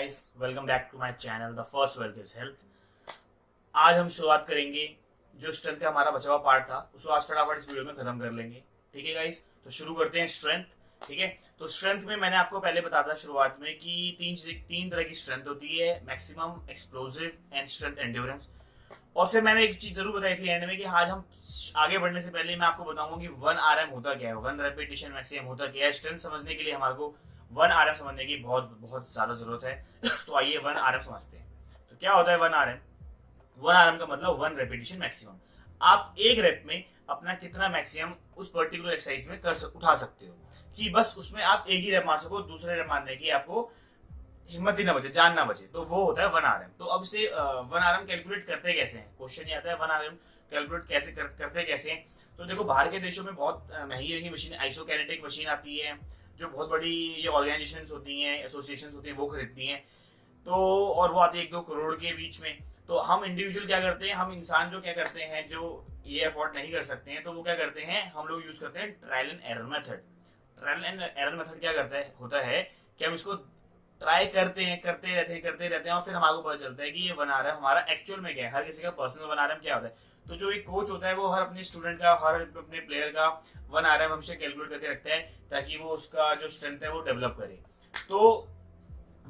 Guys, welcome back to my channel the first wealth is health. आज हम शुरुआत करेंगे जो स्ट्रेंथ का हमारा बचा हुआ पार्ट था उसको आज फटाफट इस वीडियो में खत्म कर लेंगे। ठीक है गाइस, तो शुरू करते हैं स्ट्रेंथ। ठीक है, तो स्ट्रेंथ में मैंने आपको पहले बताया था शुरुआत में कि तीन तरह की स्ट्रेंथ होती है, maximum, explosive and strength endurance. और फिर मैंने एक चीज जरूर बताई थी एंड में कि आज हम आगे बढ़ने से पहले मैं आपको बताऊंगा कि 1 RM होता क्या है, 1 रेपिटेशन मैक्सिमम होता क्या है। स्ट्रेंथ समझने के लिए हमारे को 1 RM समझने की बहुत बहुत ज्यादा जरूरत है। तो आइए 1 RM समझते हैं। तो क्या होता है 1 RM? 1 RM का मतलब 1 रेपिटेशन मैक्सिमम। आप एक रेप में अपना कितना मैक्सिमम उस पर्टिकुलर एक्सरसाइज में उठा सकते हो, कि बस उसमें आप एक ही रेप मार सको, दूसरे रेप मारने की आपको हिम्मत ही ना बचे, जान ना बचे, तो वो होता है 1 RM। तो अब से 1 RM कैलकुलेट करते कैसे हैं, क्वेश्चन ये आता है 1 RM कैलकुलेट कैसे करते कैसे हैं। तो देखो, बाहर के देशों में बहुत महंगी महंगी मशीन, आइसोकैनेटिक मशीन आती है जो बहुत बड़ी ये ऑर्गेनाइजेशंस होती हैं, एसोसिएशंस होती हैं, वो खरीदती हैं। तो और वो आती है 1-2 करोड़ के बीच में। तो हम इंडिविजुअल क्या करते हैं, हम इंसान जो क्या करते हैं, जो ये अफोर्ड नहीं कर सकते हैं, तो वो क्या करते हैं, हम लोग यूज करते हैं trial and error method. Trial and error method क्या करता है, होता है कि हम इसको ट्राई करते रहते हैं और फिर हमारे को पता चलता है कि ये 1 RM हमारा एक्चुअल में क्या है। हर किसी का पर्सनल 1 RM क्या होता है। तो जो एक कोच होता है वो हर अपने स्टूडेंट का, हर अपने प्लेयर का 1 RM हमेशा कैलकुलेट करके रखता है ताकि वो उसका जो स्ट्रेंथ है वो डेवलप करे। तो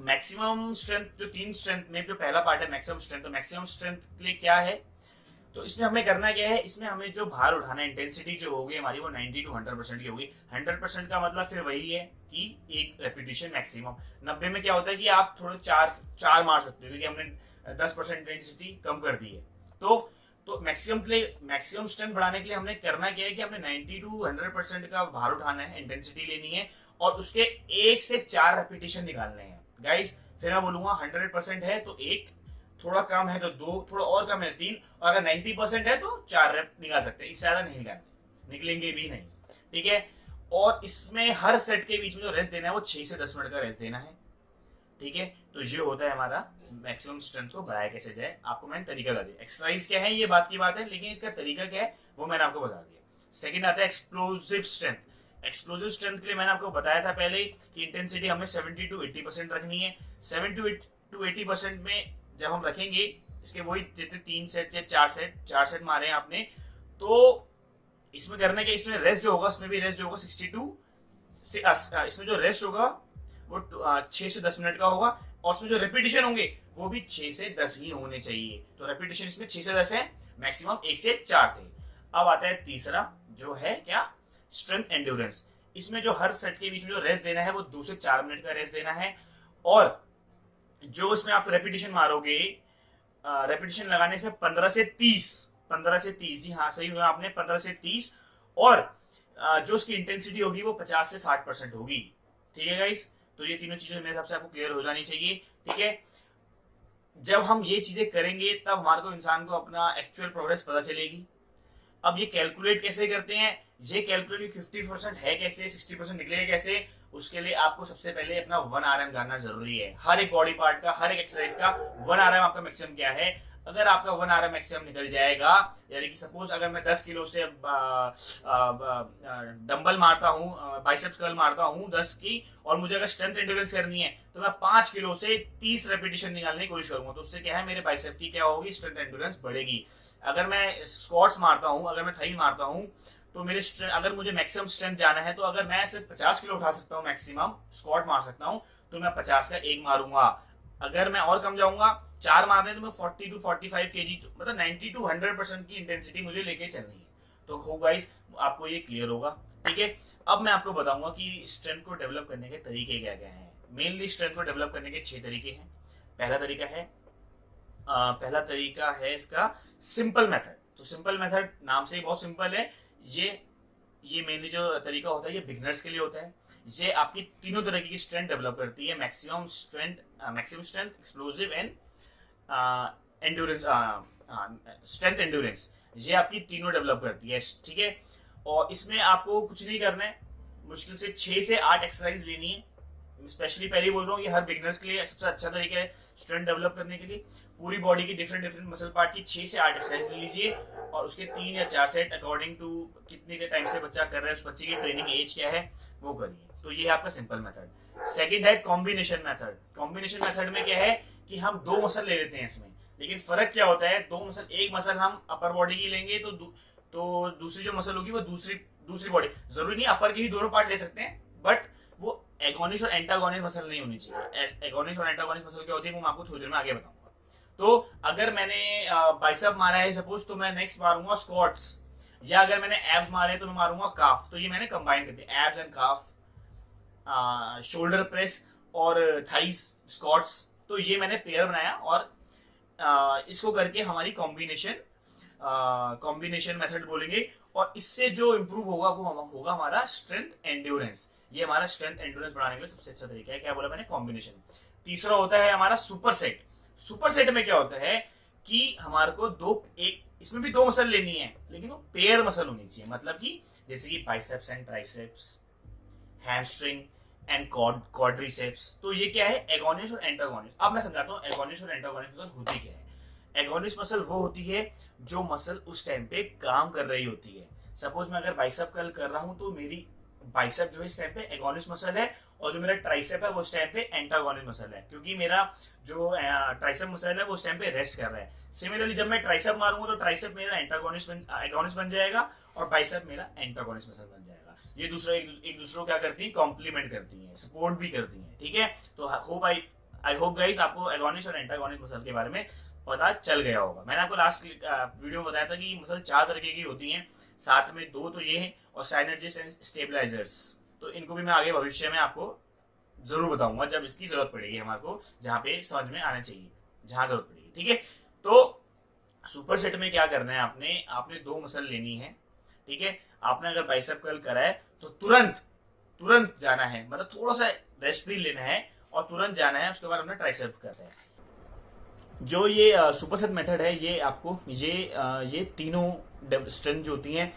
मैक्सिमम स्ट्रेंथ, जो 3 स्ट्रेंथ में जो पहला पार्ट है मैक्सिमम स्ट्रेंथ, तो मैक्सिमम स्ट्रेंथ के लिए क्या है, तो इसमें हमें करना क्या है, इसमें हमें जो भार उठाना है, इंटेंसिटी जो होगी हमारी वो 90 to 100% की होगी। 100% का मतलब फिर वही है कि एक रेपिटेशन मैक्सिमम। 90 में क्या होता है कि आप थोड़े चार मार सकते हो क्योंकि हमने 10% इंटेंसिटी कम कर दी है। तो मैक्सिमम के लिए, मैक्सिमम स्ट्रेंथ बढ़ाने के लिए हमने करना क्या है कि हमने 90 to 100% का भार उठाना है, इंटेंसिटी लेनी है और उसके 1 से 4 रेपिटेशन निकालने हैं गाइस। फिर मैं बोलूंगा 100% है तो 1, थोड़ा कम है तो 2, थोड़ा और कम है 3, और अगर 90% है तो 4 रेप निकाल सकते हैं, इससे ज्यादा नहीं निकलेंगे भी नहीं। ठीक है, और इसमें हर सेट के बीच में जो रेस्ट देना है वो 6 से 10 मिनट का रेस्ट देना है। ठीक है, तो ये होता है हमारा मैक्सिमम स्ट्रेंथ को बढ़ाया कैसे जाए। आपको मैंने तरीका बता दिया, एक्सरसाइज क्या है ये बात की बात है, लेकिन इसका तरीका क्या है वो मैंने आपको बता दिया। सेकंड आता है एक्सप्लोसिव स्ट्रेंथ। एक्सप्लोसिव स्ट्रेंथ के लिए मैंने आपको बताया था पहले कि इंटेंसिटी हमें 70 to 80% रखनी है। 70 to 80% में जब हम रखेंगे, इसके वही जितने 3 सेट या 4 सेट मारे हैं आपने, तो इसमें करने के, इसमें रेस्ट जो होगा, इसमें भी रेस्ट जो होगा 62 से इसमें जो रेस्ट होगा वो 6 से 10 मिनट का होगा, और उसमें जो रेपिटेशन होंगे वो भी 6 से 10 ही होने चाहिए। तो रेपिटेशन इसमें 6 से 10 है, मैक्सिमम 1 से 4 थे। अब आता है तीसरा जो है क्या, स्ट्रेंथ एंड्योरेंस। इसमें जो हर सेट के बीच में जो रेस्ट देना है वो 2 से 4 मिनट का रेस्ट देना है, और जो इसमें आप रेपिटेशन मारोगे, रेपिटेशन लगाने से 15 से 30, जी हाँ सही हुआ आपने, 15 से 30, और जो उसकी इंटेंसिटी होगी वो 50 से 60% होगी। ठीक है गाइस, तो ये तीनों चीजें मेरे हिसाब से आपको क्लियर हो जानी चाहिए। ठीक है, जब हम ये चीजें करेंगे तब हमारे को, इंसान को अपना एक्चुअल प्रोग्रेस पता चलेगी। अब ये कैलकुलेट कैसे करते हैं, ये कैलकुलेट 50% है कैसे, 60% निकलेगा कैसे, उसके लिए आपको सबसे पहले अपना 1 RM जानना जरूरी है। हर एक बॉडी पार्ट का, हर एक एक्सरसाइज का 1 RM आपका मैक्सिमम क्या है। अगर आपका 1 RM मैक्सिमम निकल जाएगा, यानी कि सपोज अगर मैं 10 किलो से डंबल मारता हूँ, बाइसेप्स कर्ल मारता हूँ 10 की, और मुझे अगर स्ट्रेंथ एंड्योरेंस करनी है तो मैं 5 किलो से 30 रेपिटेशन निकालने की कोशिश करूंगा। तो उससे क्या है, मेरे बाइसेप की क्या होगी, स्ट्रेंथ एंड्योरेंस बढ़ेगी। अगर मैं स्क्वाट्स मारता हूँ, अगर मैं थाई मारता हूँ, तो मेरे अगर मुझे मैक्सिमम स्ट्रेंथ जाना है, तो अगर मैं सिर्फ 50 किलो उठा सकता हूँ, मैक्सिमम स्क्वाट मार सकता हूँ, तो मैं 50 का 1 मारूंगा। अगर मैं और कम जाऊंगा, 4 मारने, तो मैं 40 to 45 kg, मतलब 90 to 100% की इंटेंसिटी मुझे लेके चलनी है। तो होप गाइस आपको ये क्लियर होगा। ठीक है, अब मैं आपको बताऊंगा कि स्ट्रेंथ को डेवलप करने के तरीके क्या क्या हैं। मेनली स्ट्रेंथ को डेवलप करने के 6 तरीके हैं। पहला तरीका है इसका सिंपल मेथड। तो सिंपल मेथड नाम से ही बहुत सिंपल है। ये मेनली जो तरीका होता है ये बिगनर्स के लिए होता है। ये आपकी तीनों तरह की स्ट्रेंथ डेवलप करती है, maximum strength, explosive and endurance, strength endurance, ये आपकी तीनों डेवलप करती है। ठीक है, और इसमें आपको कुछ नहीं करना है, मुश्किल से 6 से 8 एक्सरसाइज लेनी है। स्पेशली पहले बोल रहा हूँ, ये हर बिगनर्स के लिए सबसे अच्छा तरीका है स्ट्रेंथ डेवलप करने के लिए। पूरी बॉडी की डिफरेंट मसल पार्ट की 6 से 8 एक्सरसाइज ले लीजिए, और उसके 3 या 4 सेट अकॉर्डिंग टू कितने के टाइम से बच्चा कर रहा है, उस बच्चे की ट्रेनिंग एज क्या है वो करिए। तो ये है आपका सिंपल मेथड। सेकंड है कॉम्बिनेशन मेथड। कॉम्बिनेशन मेथड में क्या है कि हम दो मसल ले लेते हैं इसमें, लेकिन फर्क क्या होता है, दो मसल, एक मसल हम अपर बॉडी की लेंगे तो दूसरी जो मसल होगी वो दूसरी बॉडी, जरूरी नहीं अपर के ही दोनों पार्ट ले सकते हैं, बट वो एगोनिस्ट और एंटागोनिस्ट मसल नहीं होनी चाहिए। एगोनिस्ट और एंटागोनिस्ट मसल क्या होती है वो मैं आपको थोड़ी देर में आगे बताऊंगा। तो अगर मैंने बाइसेप मारा है सपोज, तो मैं नेक्स्ट मारूंगा स्क्वाट्स, या अगर मैंने एब्स मारे तो मैं मारूंगा काफ। तो ये मैंने कंबाइन कर दिया, abs and calf, shoulder press और थाइस स्क्वाट्स। तो ये मैंने पेयर बनाया और इसको करके हमारी कॉम्बिनेशन मेथड बोलेंगे। और इससे जो इंप्रूव होगा वो होगा हमारा स्ट्रेंथ एंड्योरेंस। ये हमारा स्ट्रेंथ एंड्योरेंस बढ़ाने के लिए सबसे अच्छा तरीका है। क्या बोला मैंने, कॉम्बिनेशन। तीसरा होता है हमारा सुपर सेट। सुपर सेट में क्या होता है कि हमारे को इसमें भी दो मसल लेनी है, लेकिन वो पेयर मसल होनी चाहिए। मतलब कि जैसे कि biceps and triceps, hamstring and quadriceps. तो ये क्या है, एगोनिस्ट और एंटागोनिस्ट। अब मैं समझाता हूँ एगोनिस्ट और एंटागोनिस्ट मसल होती क्या है। एगोनिस्ट मसल वो होती है जो मसल उस टाइम पे काम कर रही होती है। सपोज मैं अगर बाइसेप कर्ल कर रहा हूं तो मेरी बाइसेप जो है इस टाइम पे एगोनिस्ट मसल है, और जो मेरा ट्राइसेप है वो उस टाइम पे एंटागोनिस्ट मसल है, क्योंकि मेरा जो ट्राइसेप मसल है वो उस टाइम पे रेस्ट कर रहा है। सिमिलरली जब मैं ट्राइसेप मारूंगा तो ट्राइसेप मेरा एगोनिस्ट बन जाएगा और बाइसेप मेरा एंटागोनिस्ट मसल बन जाएगा। ये दूसरा एक दूसरे को क्या करती है, कॉम्प्लीमेंट करती है, सपोर्ट भी करती है। ठीक है, तो आई होप गाइस आपको एगोनिस्ट और एंटागोनिस्ट मसल के बारे में पता चल गया होगा। मैंने आपको लास्ट वीडियो में बताया था कि मसल 4 तरीके की होती हैं, साथ में 2 तो ये हैं और साइनर्जिस्ट एंड स्टेबलाइजर्स। तो इनको भी मैं आगे भविष्य में आपको जरूर बताऊंगा जब इसकी जरूरत पड़ेगी हमारे को, जहां पे समझ में आना चाहिए, जहां जरूरत पड़ेगी। ठीक है, तो सुपर सेट में क्या करना है, आपने 2 मसल लेनी है। ठीक है, आपने अगर बाइसेप कर्ल करा है तो तुरंत जाना है, मतलब थोड़ा सा रेस्ट भी लेना है और तुरंत जाना है। उसके बाद हमने ट्राइसेप करना है। जो ये सुपर सेट मेथड है, ये आपको ये तीनों स्ट्रेंथ जो होती हैं,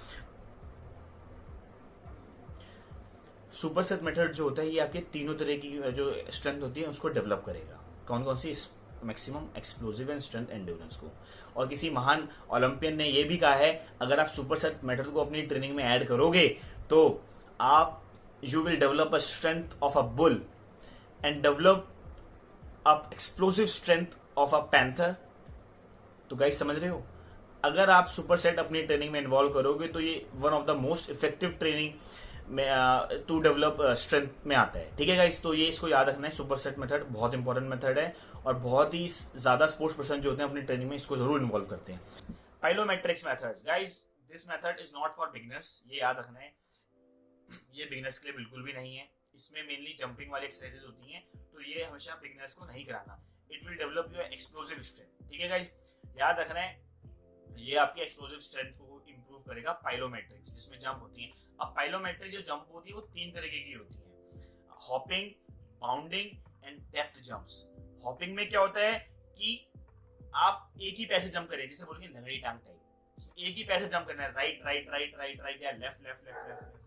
सुपर सेट मेथड जो होता है ये आपके तीनों तरह की जो स्ट्रेंथ होती है उसको डेवलप करेगा। कौन कौन सी, maximum, explosive and strength endurance को। और किसी महान ओलंपियन ने यह भी कहा है, अगर आप सुपर सेट मेथड को अपनी ट्रेनिंग में ऐड करोगे तो you will develop a strength of a bull and develop a explosive strength of a panther. तो गाइस समझ रहे हो, अगर आप सुपर सेट अपनी ट्रेनिंग में इन्वॉल्व करोगे तो ये one of the most effective training में टू डेवलप स्ट्रेंथ में आता है। ठीक है गाइस, तो ये इसको याद रखना है, सुपर सेट मेथड बहुत इंपॉर्टेंट मेथड है और बहुत ही ज्यादा स्पोर्ट्स पर्सन जो होते हैं अपनी ट्रेनिंग में इसको जरूर इन्वॉल्व करते हैं। Plyometrics method, guys this method is not for beginners, ये याद रखना है, ये बिगिनर्स के लिए बिल्कुल भी नहीं है। इसमें मेनली जंपिंग वाली एक्सरसाइजेज होती हैं, तो ये हमेशा बिगिनर्स को नहीं कराना। It will develop your explosive strength. ठीक है गाइस, याद रखना है, ये आपकी एक्सप्लोसिव स्ट्रेंथ को इंप्रूव करेगा। पाइलोमेट्रिक्स जिसमें जंप होती है। अब पाइलोमेट्रिक जो जंप होती है वो 3 तरीके की होती है, hopping, bounding and depth jumps. Hopping में क्या होता है कि आप एक ही पैर से जंप करें, जिसे बोलेंगे लंगड़ी टांग टाइप। एक ही पैर से जंप करना है, right right right right right या left left left left.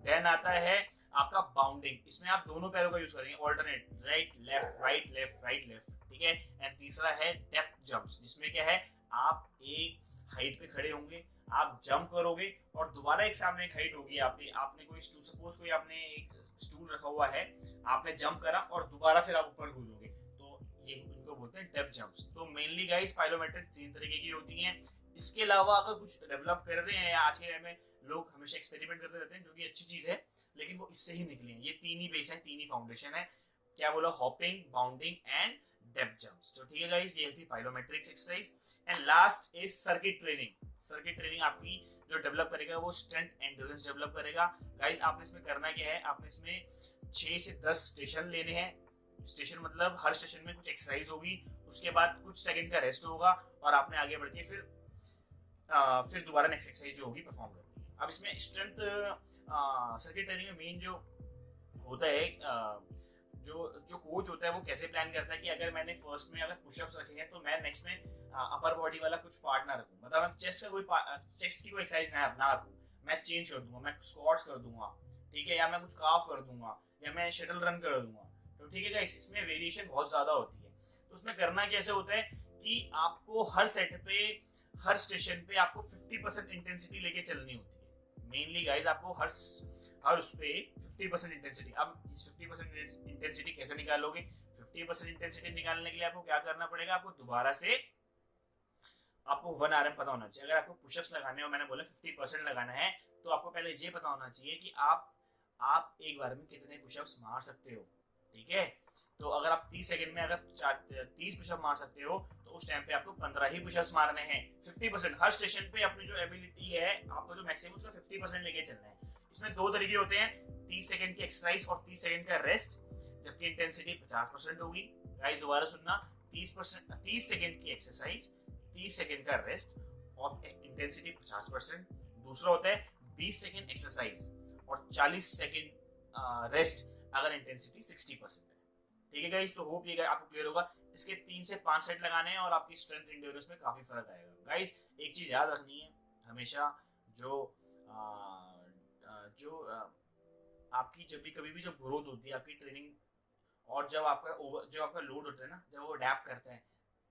Then आता है आपका बाउंडिंग, इसमें आप दोनों पैरों का यूज करेंगे, alternate, right left right left right left. ठीक है, एंड तीसरा है डेप्थ जंप्स, जिसमें क्या है आप एक हाइट पे खड़े होंगे, आप जंप करोगे और दोबारा एक सामने एक हाइट होगी, आपने कोई सपोज कोई आपने एक स्टूल रखा हुआ है, आपने जंप करा और दोबारा फिर आप ऊपर कूदोगे, तो ये इनको बोलते हैं डेप्थ जंप्स। तो मेनली गाइस पाइलोमेट्रिक्स 3 तरीके की होती हैं। इसके अलावा अगर कुछ डेवलप कर रहे हैं, आज के टाइम में लोग हमेशा एक्सपेरिमेंट करते रहते हैं, जो कि अच्छी चीज है, लेकिन वो इससे ही निकले हैं। ये 3 ही बेस है, 3 ही फाउंडेशन है। क्या बोला, hopping, bounding and depth jumps. तो ठीक है गाइस, ये थी plyometrics exercise. And last is circuit training. Circuit training आपकी जो डेवलप करेगा वो स्ट्रेंथ एंड्योरेंस डेवलप करेगा। गाइस आपने इसमें करना क्या है, आपने इसमें 6 से 10 स्टेशन लेने हैं। स्टेशन मतलब हर स्टेशन में कुछ एक्सरसाइज होगी, उसके बाद कुछ सेकंड का रेस्ट होगा और आपने आगे बढ़ के फिर दोबारा नेक्स्ट एक्सरसाइज जो होगी परफॉर्म करनी है। अब इसमें स्ट्रेंथ सर्किट ट्रेनिंग में मेन जो होता है, जो कोच होता है वो कैसे प्लान करता है कि अगर मैंने फर्स्ट में अगर पुशअप्स रखे हैं तो मैं नेक्स्ट में अपर बॉडी वाला कुछ पार्ट ना रखूं, मतलब मैं चेस्ट की कोई एक्सरसाइज ना रखूं, मैं चेंज कर दूंगा, मैं स्क्वाट्स कर दूंगा, ठीक है, या मैं कुछ काफ कर दूंगा, या मैं शटल रन कर दूंगा। तो ठीक है गाइस, इसमें वेरिएशन बहुत ज्यादा होती है। तो उसमें करना कैसे होता है कि आपको हर सेट पे, हर स्टेशन पे आपको 50% इंटेंसिटी लेके चलनी होती है। मेनली गाइस आपको और उस पे 50% इंटेंसिटी। अब इस 50% इंटेंसिटी कैसे निकालोगे? 50% इंटेंसिटी निकालने के लिए आपको क्या करना पड़ेगा? आपको दोबारा से आपको 1 RM पता होना चाहिए। अगर आपको पुशअप्स लगाने हो, मैंने बोला 50% लगाना है, तो आपको पहले ये पता होना चाहिए कि आप एक बार में कितने पुशअप्स मार सकते हो। ठीक है, तो अगर आप 30 सेकंड में अगर 30 पुशअप मार सकते हो, तो उस टाइम पे आपको 15 ही पुशअप्स मारने हैं। 50% हर स्टेशन पे अपनी जो एबिलिटी है, आपको जो मैक्सिमम उसका 50% लेके चलना है। इसमें 2 तरीके होते हैं, 30 सेकंड की एक्सरसाइज और 30 सेकंड का रेस्ट, जबकि इंटेंसिटी 50% होगी। गाइस दोबारा सुनना, 30 सेकंड की एक्सरसाइज, 30 सेकंड का रेस्ट और इंटेंसिटी 50%। दूसरा होता है 20 सेकंड एक्सरसाइज और 40 सेकंड रेस्ट, अगर इंटेंसिटी 60% है। ठीक है गाइस, तो होप ये आपको क्लियर होगा। इसके 3 से 5 सेट लगाने हैं और आपकी स्ट्रेंथ एंड्योरेंस में काफी फर्क आएगा। गाइस एक चीज याद रखनी है हमेशा, आपकी जब भी कभी भी जब ग्रोथ होती है आपकी ट्रेनिंग, और जब आपका लोड होता है ना, जब वो अडैप्ट करता है,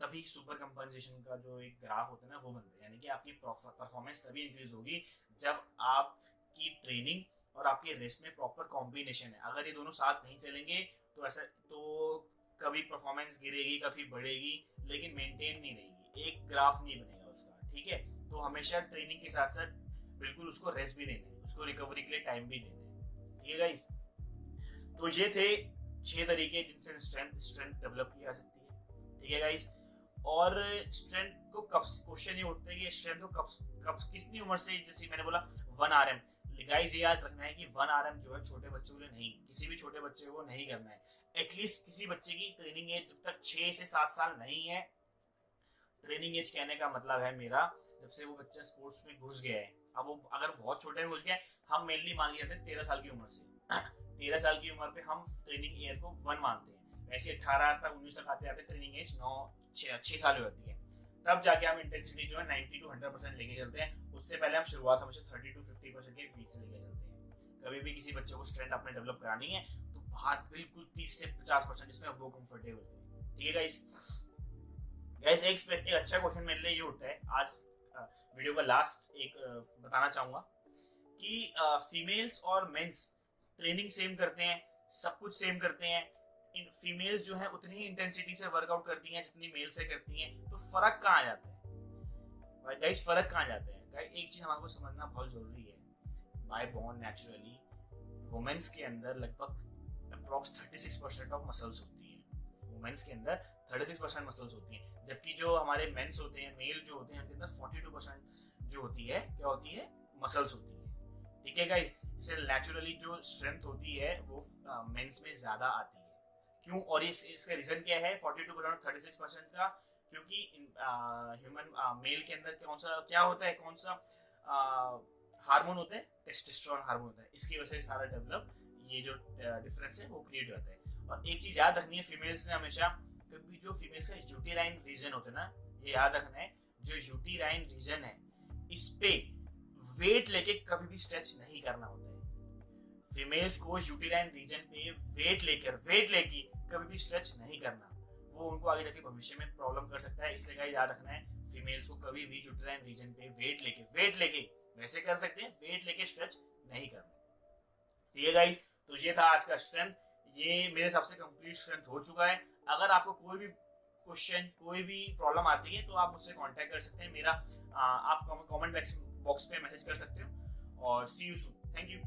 तभी सुपर कंपनसेशन का जो एक ग्राफ होता है ना वो बनता है। यानी कि आपकी परफॉर्मेंस तभी इंक्रीज होगी जब आपकी ट्रेनिंग और आपके रेस्ट में प्रॉपर कॉम्बिनेशन है। अगर ये दोनों साथ नहीं चलेंगे तो कभी परफॉर्मेंस गिरेगी, कभी बढ़ेगी, लेकिन मेंटेन नहीं रहेगी, एक ग्राफ नहीं बनेगा उसका। ठीक है, तो हमेशा ट्रेनिंग के साथ साथ बिल्कुल उसको रेस्ट भी देना है, उसको रिकवरी के लिए टाइम भी देना है। ठीक है गाइस, तो ये थे 6 तरीके जिनसे स्ट्रेंथ डेवलप की जा सकती है। ठीक है गाइस, और स्ट्रेंथ को कब क्वेश्चन ये उठता है कि स्ट्रेंथ को कब कितनी उम्र से, जैसे मैंने बोला 1 RM। गाइस ये याद रखना है कि 1 RM जो है छोटे बच्चों के लिए नहीं, किसी भी छोटे बच्चे को नहीं करना है। एटलीस्ट किसी बच्चे की ट्रेनिंग एज जब तक 6 से 7 साल नहीं है, ट्रेनिंग एज कहने का मतलब है मेरा जब से वो बच्चा स्पोर्ट्स में घुस गया है। अब वो अगर बहुत छोटे में घुस गया है, हम मेनली मान के चलते हैं 13 साल की उम्र से। 13 साल की उम्र पे हम ट्रेनिंग ईयर को 1 मानते हैं। वैसे 18 तक 19 तक आते आते ट्रेनिंग एज 6 साल हो जाती है, तब जाके हम इंटेंसिटी जो है 90 to 100% लेके चलते हैं। उससे पहले हम शुरुआत हमेशा 30 to 50% के बीच से लेके चलते हैं। कभी भी किसी बच्चे को स्ट्रेंथ अपने डेवलप करानी है तो बाहर बिल्कुल 30 से 50% इसमें वो कंफर्टेबल है। ठीक है गाइस, एक अच्छा क्वेश्चन मेरे लिए ये उठता है आज वीडियो का लास्ट एक बताना चाहूंगा कि फीमेल्स और मेंस ट्रेनिंग सेम करते हैं, सब कुछ सेम करते हैं। फीमेल्स जो है उतनी ही इंटेंसिटी से वर्कआउट करती हैं जितनी मेल से करती हैं, तो फर्क कहाँ आ जाता है गाइस? फर्क कहाँ जाता है गाइस? एक चीज हमारे को समझना बहुत जरूरी है, बाय बॉर्न नेचुरली वुमेन्स के अंदर लगभग अप्रॉक्स 36% ऑफ मसल्स होती है। वुमेन्स के अंदर 36% मसल्स होती हैं, जबकि जो हमारे मेंस होते हैं, मेल जो होते हैं, उनके अंदर 42% जो होती है, क्या होती है? मसल्स होती है। ठीक है गाइस, इससे नेचुरली जो स्ट्रेंथ होती है वो मेंस में ज्यादा आती है। क्यों? और इसका रीजन क्या है 42% 36% का? क्योंकि ह्यूमन मेल के अंदर क्या होता है, कौन सा हार्मोन होता है? टेस्टोस्टेरोन हार्मोन होता है। इसकी वजह से सारा डेवलप ये जो डिफरेंस है वो क्रिएट होता है। और एक चीज याद रखनी है, फीमेल्स ने हमेशा कभी जो फीमेल्स का यूटेराइन रीजन होता है ना, ये याद रखना है, जो यूटेराइन रीजन है इस पे वेट लेके कभी भी स्ट्रेच नहीं करना होता है। फीमेल्स को यूटेराइन रीजन पे वेट लेके कभी भी स्ट्रेच नहीं करना, वो उनको आगे जाके भविष्य में प्रॉब्लम कर सकता है। इसलिए गाइस याद रखना है, फीमेल्स को कभी भी यूटेराइन रीजन पे वेट लेके वैसे कर सकते हैं, वेट लेके स्ट्रेच नहीं करना। ठीक है गाइस, तो ये था आज का स्ट्रेंथ। ये मेरे हिसाब से कंप्लीट स्ट्रेंथ हो चुका है। अगर आपको कोई भी क्वेश्चन, कोई भी प्रॉब्लम आती है तो आप मुझसे कांटेक्ट कर सकते हैं। मेरा आप कमेंट बॉक्स पे मैसेज कर सकते हो। और सी यू सून, थैंक यू।